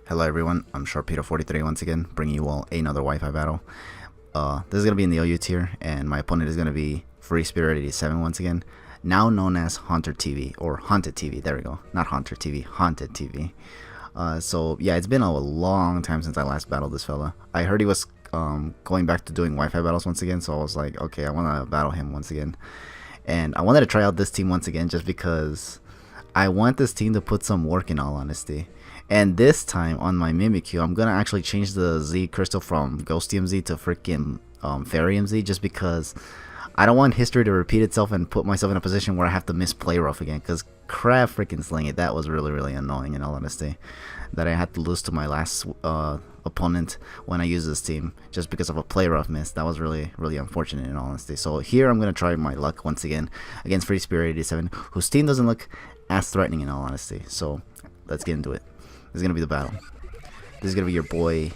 Hello everyone, I'm Sharpedo43 once again, bringing you all another Wi-Fi battle. This is going to be in the OU tier, and my opponent is going to be FreeSpirit87 once again, now known as HauntedTV, or HauntedTV, there we go, not HauntedTV, HauntedTV. So yeah, it's been a long time since I last battled this fella. I heard he was going back to doing Wi-Fi battles once again, so I was like, okay, I want to battle him once again. And I wanted to try out this team once again just because I want this team to put some work, in all honesty. And this time on my Mimikyu, I'm gonna actually change the Z crystal from Ghostium Z to freaking Fairyum Z, just because I don't want history to repeat itself and put myself in a position where I have to miss play rough again. Because crap freaking sling it, that was really annoying, in all honesty, that I had to lose to my last opponent when I used this team just because of a play rough miss. That was really unfortunate, in all honesty. So here I'm gonna try my luck once again against FreeSpirit87, whose team doesn't look as threatening, in all honesty. So let's get into it. This is gonna be the battle. This is gonna be your boy,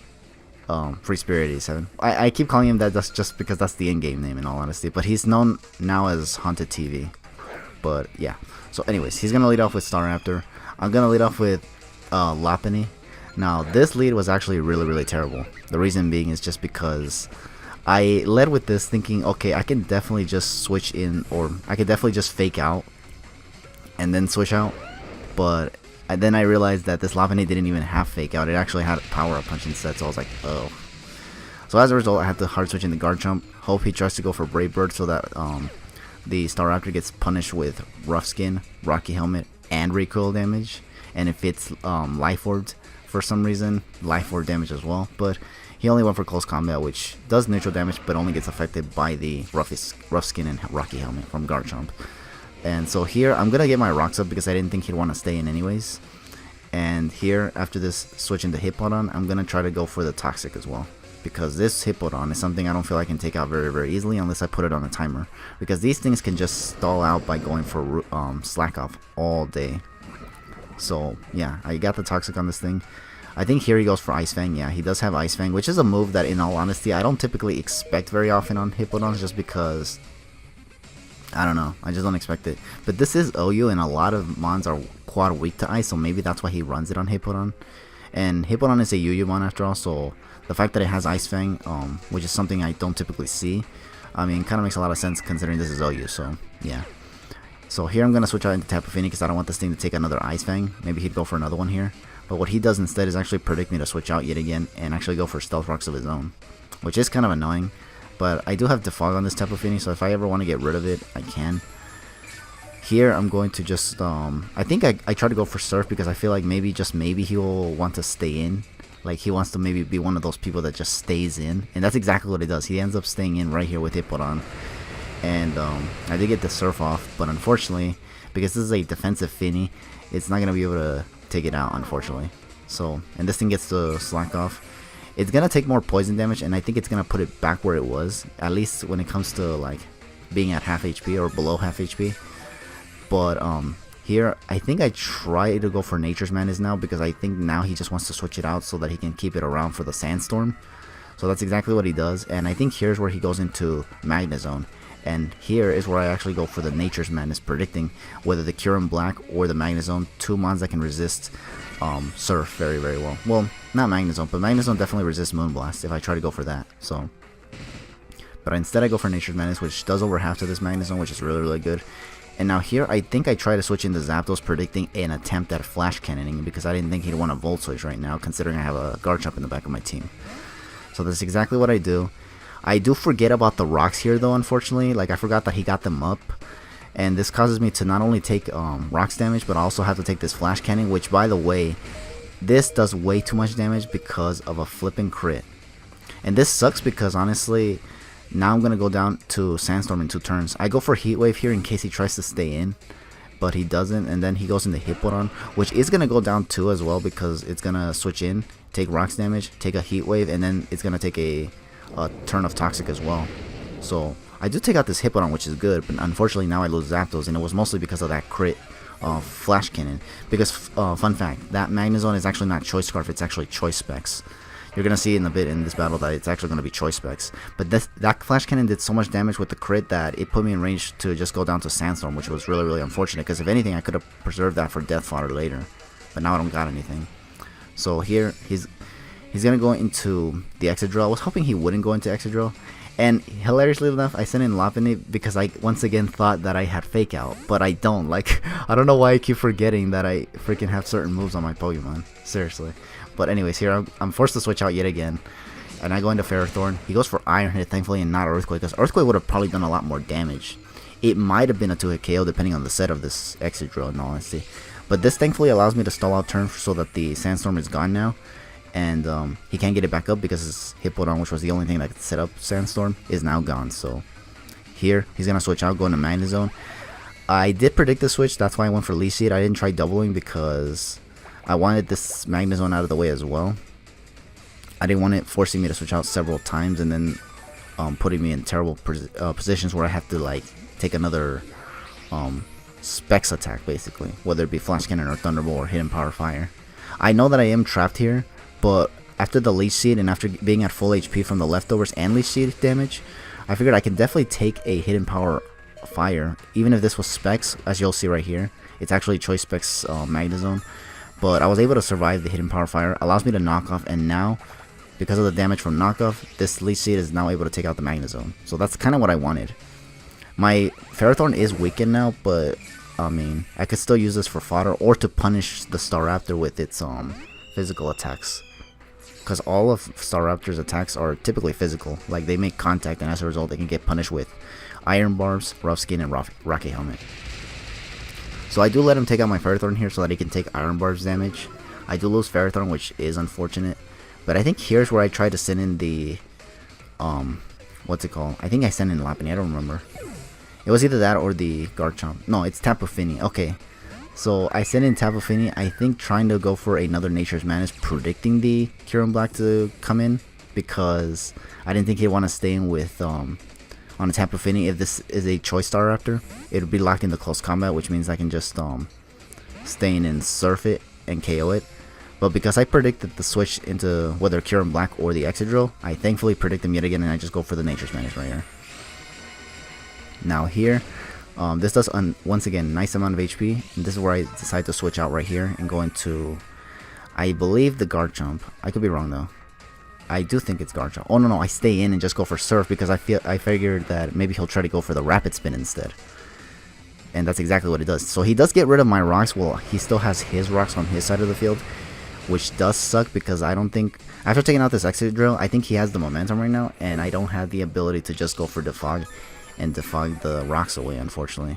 FreeSpirit87. I keep calling him that just because that's the in-game name, in all honesty. But he's known now as HauntedTV. But yeah. So anyways, he's gonna lead off with Staraptor. I'm gonna lead off with Lopunny. Now this lead was actually really terrible. The reason being is just because I led with this thinking, okay, I can definitely just switch in, or I could definitely just fake out and then switch out. But then I realized that this Lopunny didn't even have fake out. It actually had power up punch instead, so I was like, oh. So as a result, I had to hard switch into guard jump. Hope he tries to go for Brave Bird so that the Staraptor gets punished with Rough Skin, Rocky Helmet, and recoil damage. And if it's Life Orbed for some reason, Life Orb damage as well. But he only went for close combat, which does neutral damage, but only gets affected by the Rough Skin and Rocky Helmet from guard jump. And so here, I'm going to get my rocks up because I didn't think he'd want to stay in anyways. And here, after this switch into Hippowdon, I'm going to try to go for the Toxic as well. Because this Hippowdon is something I don't feel I can take out very easily unless I put it on a timer. Because these things can just stall out by going for Slack Off all day. So yeah, I got the Toxic on this thing. I think here he goes for Ice Fang. Yeah, he does have Ice Fang, which is a move that, in all honesty, I don't typically expect very often on Hippowdons, just because I don't know, I just don't expect it. But this is OU, and a lot of mons are quad weak to ice, so maybe that's why he runs it on Hippowdon. And Hippowdon is a UU mon after all, so the fact that it has Ice Fang, which is something I don't typically see, I mean, kind of makes a lot of sense considering this is OU, so yeah. So here I'm going to switch out into Tapu Fini because I don't want this thing to take another Ice Fang. Maybe he'd go for another one here. But what he does instead is actually predict me to switch out yet again and actually go for Stealth Rocks of his own, which is kind of annoying. But I do have Defog on this Tapu Fini, so if I ever want to get rid of it, I can. Here, I'm going to just, I think I try to go for Surf because I feel like maybe, just maybe, he will want to stay in. Like, he wants to maybe be one of those people that just stays in. And that's exactly what he does. He ends up staying in right here with Hippowdon. And I did get the Surf off, but unfortunately, because this is a defensive Fini, it's not going to be able to take it out, unfortunately. So, and this thing gets to Slack Off. It's going to take more poison damage, and I think it's going to put it back where it was, at least when it comes to, like, being at half HP or below half HP. But, here, I think I try to go for Nature's Madness now, because I think now he just wants to switch it out so that he can keep it around for the Sandstorm. So that's exactly what he does, and I think here's where he goes into Magnezone. And here is where I actually go for the Nature's Madness, predicting whether the Kyurem Black or the Magnezone, two mons that can resist Surf very well. Well, not Magnezone, but Magnezone definitely resists Moonblast if I try to go for that. So, but instead I go for Nature's Madness, which does over half to this Magnezone, which is really good. And now here, I think I try to switch into Zapdos, predicting an attempt at Flash Cannoning, because I didn't think he'd want to Volt Switch right now, considering I have a Guard Jump in the back of my team. So that's exactly what I do. I do forget about the rocks here though, unfortunately. Like, I forgot that he got them up. And this causes me to not only take rocks damage, but I also have to take this Flash Cannon, which, by the way, this does way too much damage because of a flipping crit. And this sucks because, honestly, now I'm going to go down to Sandstorm in 2 turns. I go for Heat Wave here in case he tries to stay in, but he doesn't. And then he goes into Hippowdon, which is going to go down 2 as well, because it's going to switch in, take rocks damage, take a Heat Wave, and then it's going to take a turn of Toxic as well. So I do take out this Hippowdon, which is good, but unfortunately now I lose Zapdos, and it was mostly because of that crit Flash Cannon. Because fun fact, that Magnezone is actually not Choice Scarf, it's actually Choice Specs. You're gonna see in a bit in this battle that it's actually gonna be Choice Specs. But that Flash Cannon did so much damage with the crit that it put me in range to just go down to Sandstorm, which was really unfortunate, because if anything I could have preserved that for Death Fodder later. But now I don't got anything. So here he's gonna go into the Excadrill. I was hoping he wouldn't go into Excadrill, and hilariously enough, I sent in Lopunny because I once again thought that I had Fake Out, but I don't. Like, I don't know why I keep forgetting that I freaking have certain moves on my Pokemon. Seriously. But anyways, here I'm forced to switch out yet again, and I go into Ferrothorn. He goes for Iron Hit, thankfully, and not Earthquake, because Earthquake would have probably done a lot more damage. It might have been a 2-hit KO depending on the set of this Excadrill, in all honesty. But this thankfully allows me to stall out turn so that the Sandstorm is gone now. And he can't get it back up because his Hippowdon, which was the only thing that could set up Sandstorm, is now gone. So here, he's going to switch out, go into Magnezone. I did predict the switch, that's why I went for Leech Seed. I didn't try doubling because I wanted this Magnezone out of the way as well. I didn't want it forcing me to switch out several times and then putting me in terrible positions where I have to like take another Specs attack, basically, whether it be Flash Cannon or Thunderbolt or Hidden Power Fire. I know that I am trapped here, but after the Leech Seed and after being at full HP from the leftovers and Leech Seed damage, I figured I can definitely take a Hidden Power Fire, even if this was Specs, as you'll see right here. It's actually Choice Specs Magnezone, but I was able to survive the Hidden Power Fire. Allows me to knock off, and now, because of the damage from knockoff, this Leech Seed is now able to take out the Magnezone. So that's kind of what I wanted. My Ferrothorn is weakened now, but I mean, I could still use this for fodder or to punish the Staraptor with its physical attacks. Because all of Staraptor's attacks are typically physical. Like, they make contact, and as a result, they can get punished with Iron Barbs, Rough Skin, and Rocky Helmet. So I do let him take out my Ferrothorn here so that he can take Iron Barbs damage. I do lose Ferrothorn, which is unfortunate. But I think here's where I try to send in the, what's it called? I think I sent in Lopunny, I don't remember. It was either that or the Garchomp. No, it's Tapu Fini. Okay. So I sent in Tapu Fini, I think trying to go for another Nature's Madness, predicting the Kyurem-Black to come in, because I didn't think he'd want to stay in with on a Tapu Fini. If this is a Choice Staraptor, it would be locked into close combat, which means I can just stay in and surf it and KO it. But because I predicted the switch into whether Kyurem-Black or the Excadrill, I thankfully predict them yet again, and I just go for the Nature's Madness right here. Now here, this does once again nice amount of HP, and this is where I decide to switch out right here and go into, I believe, the Garchomp. I could be wrong though. I do think it's Garchomp. Oh no, I stay in and just go for Surf because I figured that maybe he'll try to go for the Rapid Spin instead. And that's exactly what it does. So he does get rid of my rocks. Well, he still has his rocks on his side of the field, which does suck because I don't think, after taking out this Excadrill, I think he has the momentum right now, and I don't have the ability to just go for Defog and defog the rocks away, unfortunately.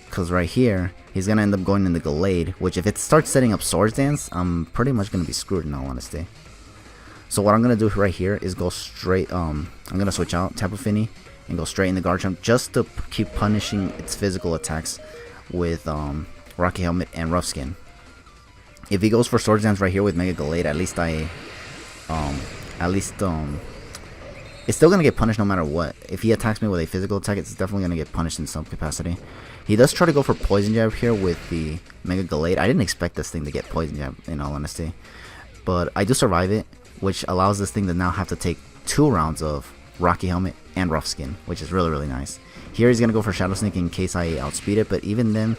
Because right here, he's going to end up going in the Gallade, which if it starts setting up Swords Dance, I'm pretty much going to be screwed in all honesty. So what I'm going to do right here is go straight, I'm going to switch out Tapu Fini and go straight in the Garchomp just to keep punishing its physical attacks with Rocky Helmet and Rough Skin. If he goes for Swords Dance right here with Mega Gallade, at least it's still going to get punished no matter what. If he attacks me with a physical attack, it's definitely going to get punished in some capacity. He does try to go for Poison Jab here with the Mega Gallade. I didn't expect this thing to get Poison Jab, in all honesty. But I do survive it, which allows this thing to now have to take 2 rounds of Rocky Helmet and Rough Skin, which is really, really nice. Here he's going to go for Shadow Sneak in case I outspeed it, but even then,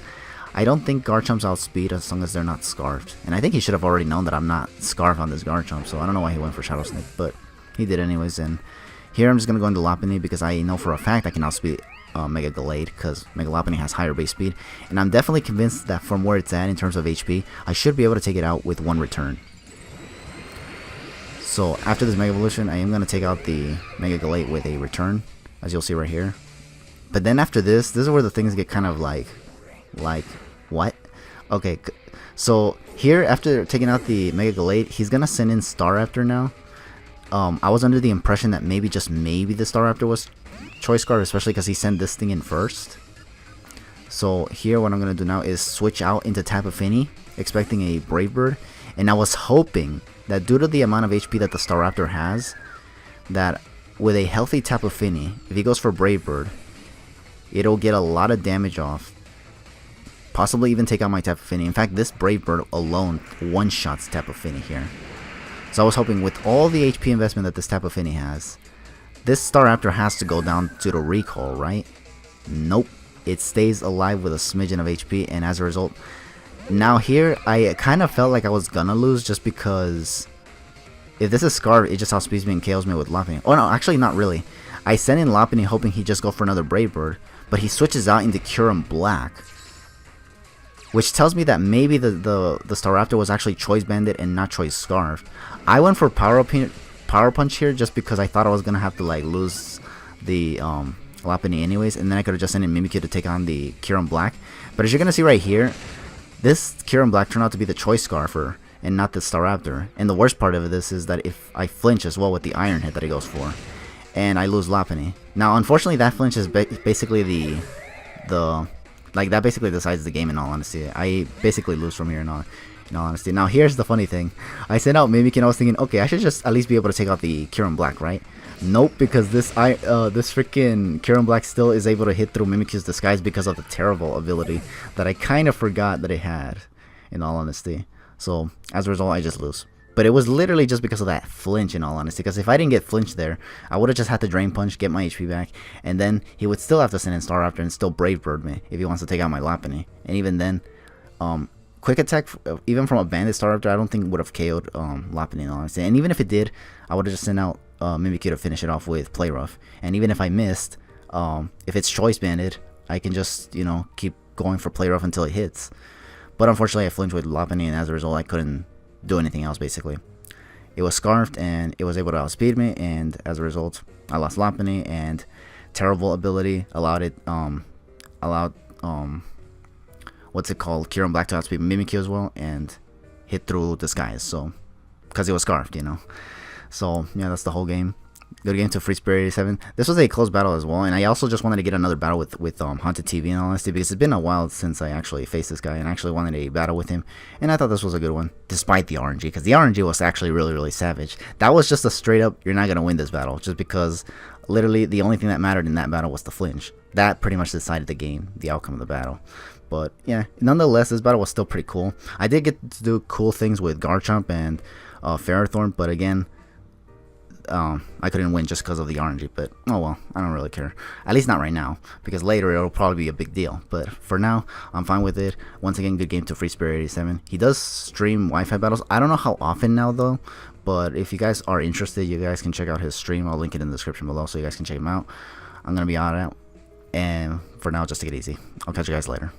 I don't think Garchomp's outspeed as long as they're not Scarfed. And I think he should have already known that I'm not Scarfed on this Garchomp, so I don't know why he went for Shadow Sneak, but he did anyways. And here I'm just going to go into Lopunny because I know for a fact I can outspeed Mega Gallade because Mega Lopunny has higher base speed. And I'm definitely convinced that from where it's at in terms of HP, I should be able to take it out with 1 return. So after this Mega Evolution, I am going to take out the Mega Gallade with a return, as you'll see right here. But then after this is where the things get kind of like, what? Okay, so here after taking out the Mega Gallade, he's going to send in Staraptor now. I was under the impression that maybe, just maybe, the Staraptor was Choice Scarf, especially because he sent this thing in first. So here what I'm going to do now is switch out into Tapu Fini, expecting a Brave Bird. And I was hoping that due to the amount of HP that the Staraptor has, that with a healthy Tapu Fini, if he goes for Brave Bird, it'll get a lot of damage off. Possibly even take out my Tapu Fini. In fact, this Brave Bird alone one-shots Tapu Fini here. So I was hoping with all the HP investment that this Tapu Fini has, this Staraptor has to go down to the recall, right? Nope. It stays alive with a smidgen of HP, and as a result, Now here, I kind of felt like I was gonna lose just because if this is Scarf, it just outspeeds me and KOs me with Lopunny. Oh no, actually not really. I sent in Lopunny hoping he'd just go for another Brave Bird, but he switches out into Kyurem-Black, which tells me that maybe the Staraptor was actually Choice Banded and not Choice Scarf. I went for Power Punch here just because I thought I was gonna have to like lose the Lopunny anyways, and then I could have just sent in Mimikyu to take on the Kyurem-Black. But as you're gonna see right here, this Kyurem-Black turned out to be the Choice Scarfer and not the Staraptor. And the worst part of this is that if I flinch as well with the Iron Hit that he goes for, and I lose Lopunny. Now, unfortunately, that flinch is basically like that basically decides the game. In all honesty, I basically lose from here. In all honesty. Now, here's the funny thing: I sent out Mimikyu, and I was thinking, okay, I should just at least be able to take out the Kyurem-Black, right? Nope, because this freaking Kyurem-Black still is able to hit through Mimikyu's disguise because of the terrible ability that I kind of forgot that it had. In all honesty. So, as a result, I just lose. But it was literally just because of that flinch, in all honesty. Because if I didn't get flinched there, I would have just had to Drain Punch, get my HP back, and then he would still have to send in Staraptor and still Brave Bird me if he wants to take out my Lopunny. And even then, Quick Attack, even from a Banded Staraptor, I don't think would have KO'd Lopunny, in all honesty. And even if it did, I would have just sent out Mimikyu to finish it off with Play Rough. And even if I missed, if it's Choice Banded, I can just, you know, keep going for Play Rough until it hits. But unfortunately, I flinched with Lopunny, and as a result, I couldn't do anything else, basically. It was Scarfed, and it was able to outspeed me, and as a result, I lost Lopunny, and terrible ability allowed what's it called, Kyurem-Black to outspeed Mimikyu as well, and hit through Disguise, so, because it was Scarfed, you know. So, yeah, that's the whole game. Good game to FreeSpirit87. This was a close battle as well, and I also just wanted to get another battle with HauntedTV, in all honesty, because it's been a while since I actually faced this guy and actually wanted a battle with him, and I thought this was a good one, despite the RNG, because the RNG was actually really savage. That was just a straight up, you're not going to win this battle, just because literally the only thing that mattered in that battle was the flinch. That pretty much decided the game, the outcome of the battle. But yeah, nonetheless, this battle was still pretty cool. I did get to do cool things with Garchomp and Ferrothorn, but again, I couldn't win just because of the RNG, but oh well, I don't really care. At least not right now, because later it'll probably be a big deal. But for now, I'm fine with it. Once again, good game to FreeSpirit87. He does stream Wi-Fi battles. I don't know how often now though, but if you guys are interested, you guys can check out his stream. I'll link it in the description below so you guys can check him out. I'm gonna be out, and for now, just take it easy. I'll catch you guys later.